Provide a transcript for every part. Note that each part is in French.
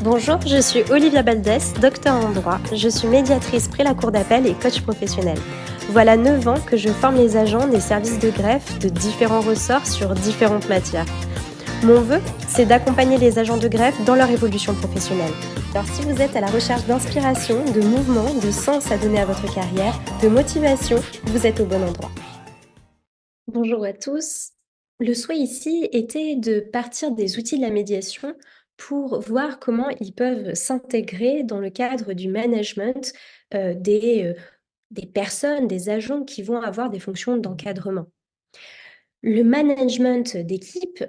Bonjour, je suis Olivia Baldès, docteur en droit. Je suis médiatrice près la cour d'appel et coach professionnel. Voilà 9 ans que je forme les agents des services de greffe de différents ressorts sur différentes matières. Mon vœu, c'est d'accompagner les agents de greffe dans leur évolution professionnelle. Alors si vous êtes à la recherche d'inspiration, de mouvement, de sens à donner à votre carrière, de motivation, vous êtes au bon endroit. Bonjour à tous. Le souhait ici était de partir des outils de la médiation pour voir comment ils peuvent s'intégrer dans le cadre du management des personnes, des agents qui vont avoir des fonctions d'encadrement. Le management d'équipe,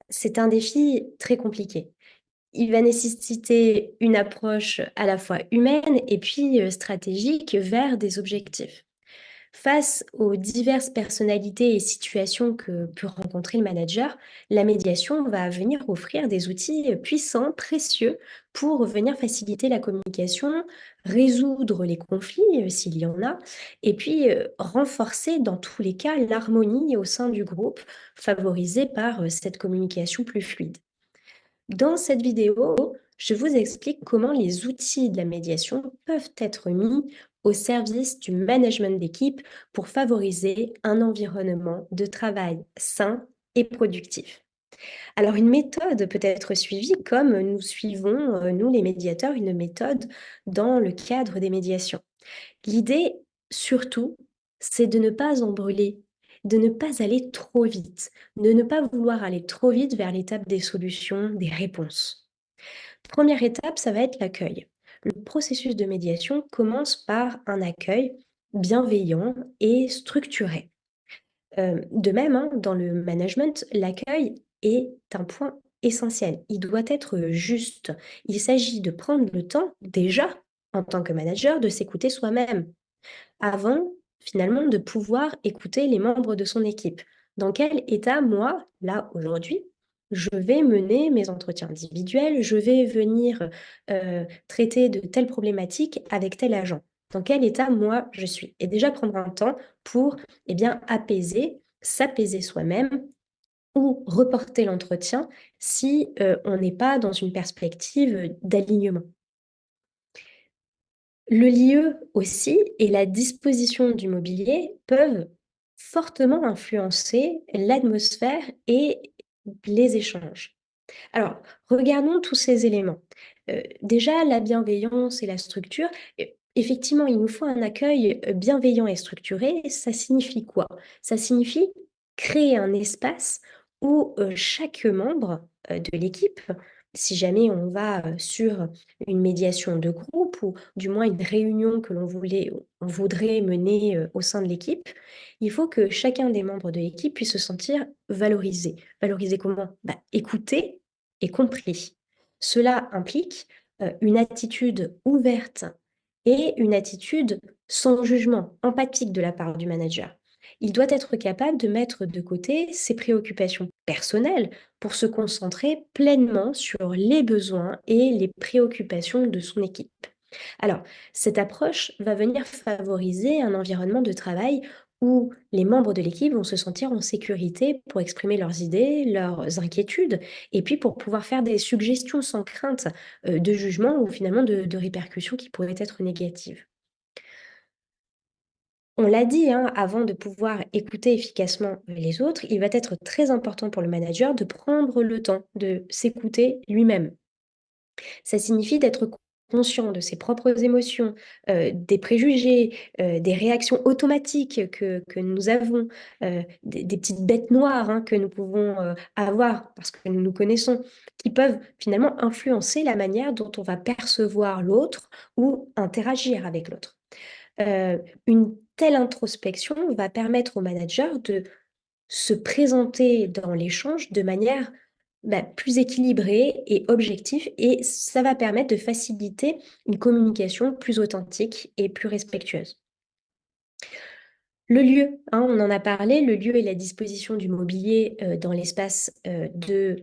c'est un défi très compliqué. Il va nécessiter une approche à la fois humaine et puis stratégique vers des objectifs. Face aux diverses personnalités et situations que peut rencontrer le manager, la médiation va venir offrir des outils puissants, précieux, pour venir faciliter la communication, résoudre les conflits s'il y en a, et puis renforcer dans tous les cas l'harmonie au sein du groupe, favorisée par cette communication plus fluide. Dans cette vidéo, je vous explique comment les outils de la médiation peuvent être mis au service du management d'équipe pour favoriser un environnement de travail sain et productif. Alors une méthode peut être suivie comme nous suivons, nous les médiateurs, une méthode dans le cadre des médiations. L'idée, surtout, c'est de ne pas en brûler, de ne pas aller trop vite, de ne pas vouloir aller trop vite vers l'étape des solutions, des réponses. Première étape, ça va être l'accueil. Le processus de médiation commence par un accueil bienveillant et structuré. De même, hein, dans le management, l'accueil est un point essentiel. Il doit être juste. Il s'agit de prendre le temps, déjà, en tant que manager, de s'écouter soi-même, avant, finalement, de pouvoir écouter les membres de son équipe. Dans quel état, moi, là, aujourd'hui, je vais mener mes entretiens individuels, je vais venir, traiter de telles problématiques avec tel agent. Dans quel état, moi, je suis? Et déjà prendre un temps pour, eh bien, apaiser, s'apaiser soi-même ou reporter l'entretien si, on n'est pas dans une perspective, d'alignement. Le lieu aussi et la disposition du mobilier peuvent fortement influencer l'atmosphère et les échanges. Alors, regardons tous ces éléments. Déjà, la bienveillance et la structure, effectivement, il nous faut un accueil, bienveillant et structuré. Ça signifie quoi? Ça signifie créer un espace où, chaque membre, de l'équipe, si jamais on va, sur une médiation de groupe ou du moins une réunion que on voudrait mener, au sein de l'équipe, il faut que chacun des membres de l'équipe puisse se sentir valorisé. Valorisé comment? Bah, écouté et compris. Cela implique, une attitude ouverte et une attitude sans jugement, empathique de la part du manager. Il doit être capable de mettre de côté ses préoccupations personnelles pour se concentrer pleinement sur les besoins et les préoccupations de son équipe. Alors, cette approche va venir favoriser un environnement de travail où les membres de l'équipe vont se sentir en sécurité pour exprimer leurs idées, leurs inquiétudes, et puis pour pouvoir faire des suggestions sans crainte de jugement ou finalement de répercussions qui pourraient être négatives. On l'a dit, hein, avant de pouvoir écouter efficacement les autres, il va être très important pour le manager de prendre le temps de s'écouter lui-même. Ça signifie d'être conscient de ses propres émotions, des préjugés, des réactions automatiques que nous avons, des petites bêtes noires, hein, que nous pouvons, avoir parce que nous nous connaissons, qui peuvent finalement influencer la manière dont on va percevoir l'autre ou interagir avec l'autre. Une telle introspection va permettre au manager de se présenter dans l'échange de manière, bah, plus équilibrée et objective et ça va permettre de faciliter une communication plus authentique et plus respectueuse. Le lieu, hein, on en a parlé, le lieu et la disposition du mobilier, dans l'espace, de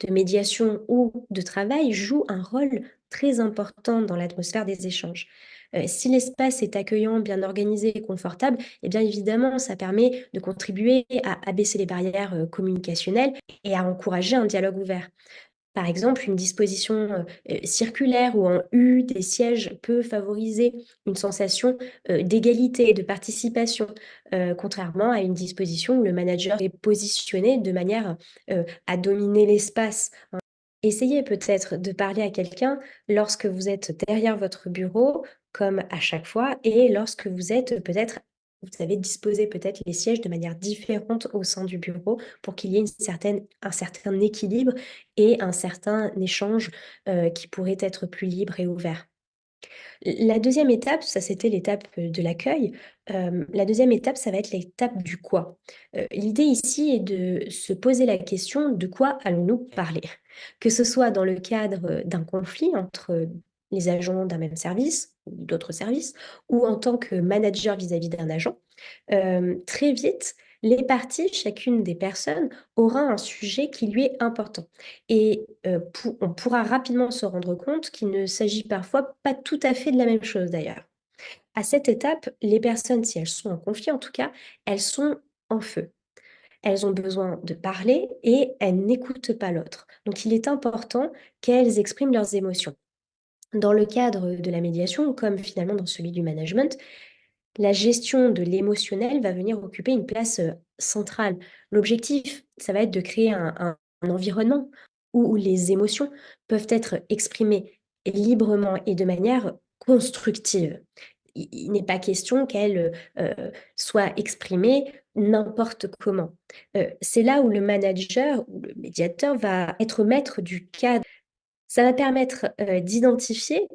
médiation ou de travail jouent un rôle très important dans l'atmosphère des échanges. Si l'espace est accueillant, bien organisé et confortable, et bien évidemment, ça permet de contribuer à abaisser les barrières, communicationnelles et à encourager un dialogue ouvert. Par exemple, une disposition, circulaire ou en U des sièges peut favoriser une sensation, d'égalité et de participation, contrairement à une disposition où le manager est positionné de manière, à dominer l'espace. Essayez peut-être de parler à quelqu'un lorsque vous êtes derrière votre bureau, comme à chaque fois, et lorsque vous êtes peut-être vous avez disposé peut-être les sièges de manière différente au sein du bureau pour qu'il y ait un certain équilibre et un certain échange, qui pourrait être plus libre et ouvert. La deuxième étape, ça c'était l'étape, de l'accueil. La deuxième étape, ça va être l'étape du quoi. L'idée ici est de se poser la question: «De quoi allons-nous parler?» Que ce soit dans le cadre, d'un conflit entre les agents d'un même service ou d'autres services, ou en tant que manager vis-à-vis d'un agent. Très vite, les parties, chacune des personnes, aura un sujet qui lui est important et on pourra rapidement se rendre compte qu'il ne s'agit parfois pas tout à fait de la même chose d'ailleurs. À cette étape, les personnes, si elles sont en conflit en tout cas, elles sont en feu. Elles ont besoin de parler et elles n'écoutent pas l'autre. Donc il est important qu'elles expriment leurs émotions. Dans le cadre de la médiation, comme finalement dans celui du management, la gestion de l'émotionnel va venir occuper une place, centrale. L'objectif, ça va être de créer un environnement où les émotions peuvent être exprimées librement et de manière constructive. Il n'est pas question qu'elles, soient exprimées n'importe comment. C'est là où le manager ou le médiateur va être maître du cadre. Ça va permettre, d'identifier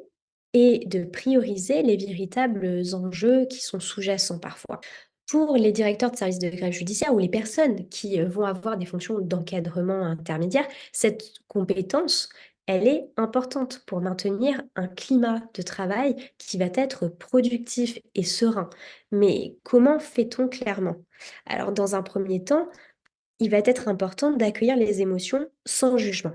et de prioriser les véritables enjeux qui sont sous-jacents parfois. Pour les directeurs de services de greffe judiciaire ou les personnes qui, vont avoir des fonctions d'encadrement intermédiaire, cette compétence, elle est importante pour maintenir un climat de travail qui va être productif et serein. Mais comment fait-on clairement? Alors dans un premier temps, il va être important d'accueillir les émotions sans jugement.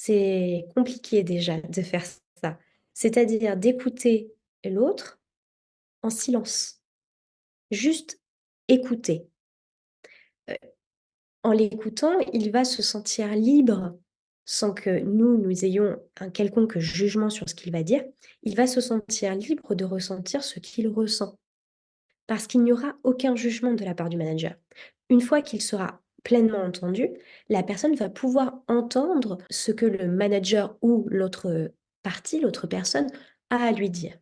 C'est compliqué déjà de faire ça. C'est-à-dire d'écouter l'autre en silence. Juste écouter. Heu, En l'écoutant, il va se sentir libre, sans que nous ayons un quelconque jugement sur ce qu'il va dire. Il va se sentir libre de ressentir ce qu'il ressent. Parce qu'il n'y aura aucun jugement de la part du manager. Une fois qu'il sera pleinement entendu, la personne va pouvoir entendre ce que le manager ou l'autre partie, l'autre personne a à lui dire.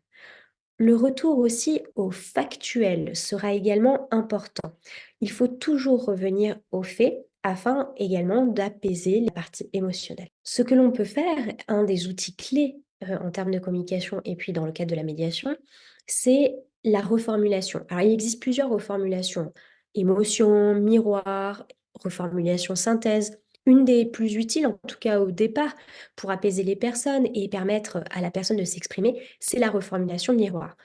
Le retour aussi au factuel sera également important. Il faut toujours revenir aux faits afin également d'apaiser la partie émotionnelle. Ce que l'on peut faire, un des outils clés en termes de communication et puis dans le cadre de la médiation, c'est la reformulation. Alors il existe plusieurs reformulations. Émotion, miroir, reformulation synthèse. Une des plus utiles, en tout cas au départ, pour apaiser les personnes et permettre à la personne de s'exprimer, c'est la reformulation miroir.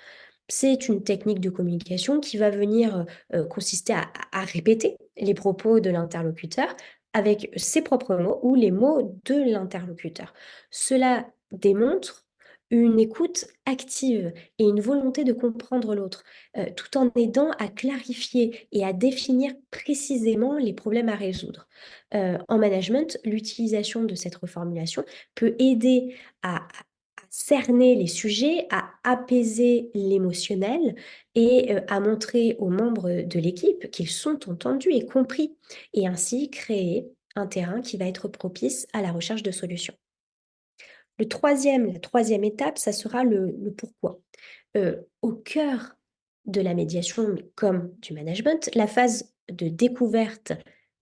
C'est une technique de communication qui va venir, consister à répéter les propos de l'interlocuteur avec ses propres mots ou les mots de l'interlocuteur. Cela démontre une écoute active et une volonté de comprendre l'autre, tout en aidant à clarifier et à définir précisément les problèmes à résoudre. En management, l'utilisation de cette reformulation peut aider à cerner les sujets, à apaiser l'émotionnel et à montrer aux membres de l'équipe qu'ils sont entendus et compris et ainsi créer un terrain qui va être propice à la recherche de solutions. La troisième étape, ça sera le pourquoi. Au cœur de la médiation, mais comme du management, la phase de découverte,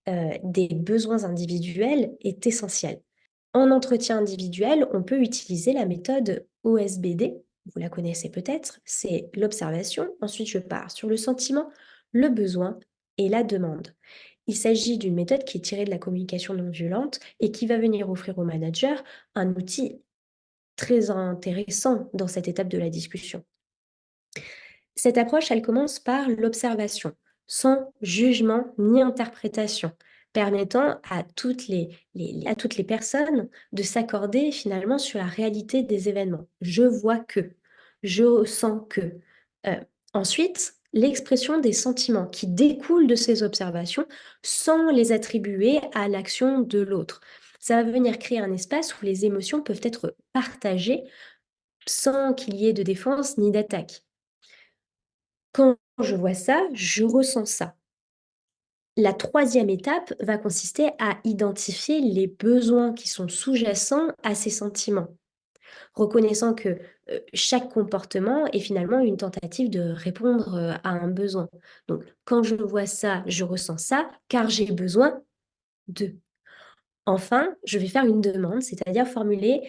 des besoins individuels est essentielle. En entretien individuel, on peut utiliser la méthode OSBD. Vous la connaissez peut-être, c'est l'observation. Ensuite, je pars sur le sentiment, le besoin et la demande. Il s'agit d'une méthode qui est tirée de la communication non violente et qui va venir offrir au manager un outil très intéressant dans cette étape de la discussion. Cette approche, elle commence par l'observation, sans jugement ni interprétation, permettant à à toutes les personnes de s'accorder finalement sur la réalité des événements. Je vois que, je sens que. Euh, Ensuite, l'expression des sentiments qui découlent de ces observations sans les attribuer à l'action de l'autre. Ça va venir créer un espace où les émotions peuvent être partagées sans qu'il y ait de défense ni d'attaque. Quand je vois ça, je ressens ça. La troisième étape va consister à identifier les besoins qui sont sous-jacents à ces sentiments, reconnaissant que chaque comportement est finalement une tentative de répondre à un besoin. Donc, quand je vois ça, je ressens ça, car j'ai besoin de. Enfin, je vais faire une demande, c'est-à-dire formuler,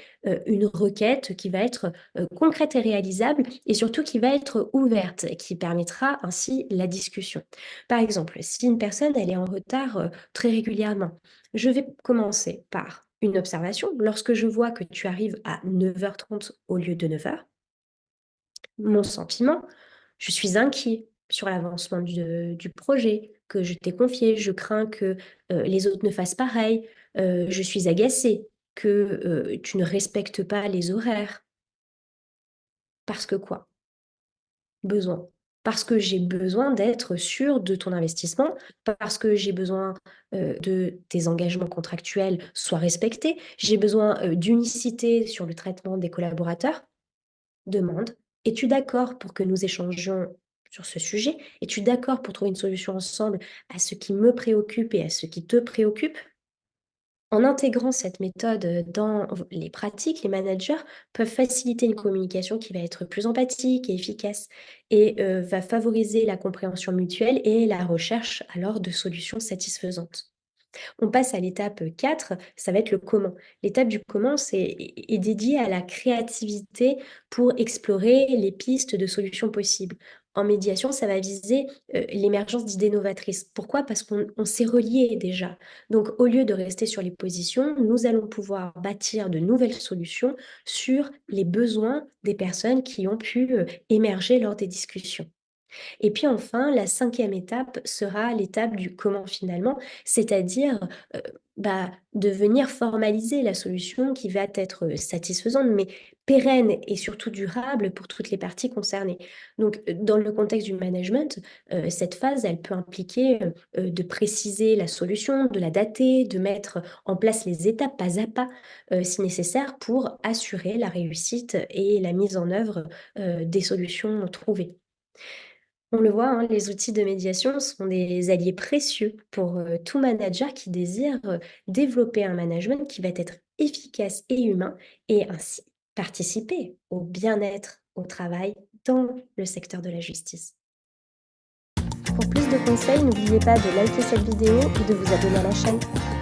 une requête qui va être, concrète et réalisable et surtout qui va être ouverte et qui permettra ainsi la discussion. Par exemple, si une personne, elle est en retard, très régulièrement, je vais commencer par une observation. Lorsque je vois que tu arrives à 9h30 au lieu de 9h, mon sentiment, je suis inquiet sur l'avancement du projet que je t'ai confié. Je crains que, les autres ne fassent pareil. Je suis agacée que, tu ne respectes pas les horaires. Parce que quoi? Besoin. Parce que j'ai besoin d'être sûre de ton investissement, parce que j'ai besoin, de tes engagements contractuels soient respectés. J'ai besoin, d'unicité sur le traitement des collaborateurs. Demande: «Es-tu d'accord pour que nous échangions sur ce sujet? Es-tu d'accord pour trouver une solution ensemble à ce qui me préoccupe et à ce qui te préoccupe?» En intégrant cette méthode, dans les pratiques, les managers peuvent faciliter une communication qui va être plus empathique et efficace et va favoriser la compréhension mutuelle et la recherche alors de solutions satisfaisantes. On passe à l'étape 4, ça va être le comment. L'étape du comment, est dédiée à la créativité pour explorer les pistes de solutions possibles. En médiation, ça va viser, l'émergence d'idées novatrices. Pourquoi? Parce qu'on s'est relié déjà. Donc au lieu de rester sur les positions, nous allons pouvoir bâtir de nouvelles solutions sur les besoins des personnes qui ont pu, émerger lors des discussions. Et puis enfin, la cinquième étape sera l'étape du comment finalement, c'est-à-dire, de venir formaliser la solution qui va être, satisfaisante, mais pérenne et surtout durable pour toutes les parties concernées. Donc, dans le contexte du management, cette phase, elle peut impliquer, de préciser la solution, de la dater, de mettre en place les étapes pas à pas, si nécessaire pour assurer la réussite et la mise en œuvre, des solutions trouvées. On le voit, hein, les outils de médiation sont des alliés précieux pour tout manager qui désire développer un management qui va être efficace et humain et ainsi participer au bien-être au travail dans le secteur de la justice. Pour plus de conseils, n'oubliez pas de liker cette vidéo et de vous abonner à la chaîne.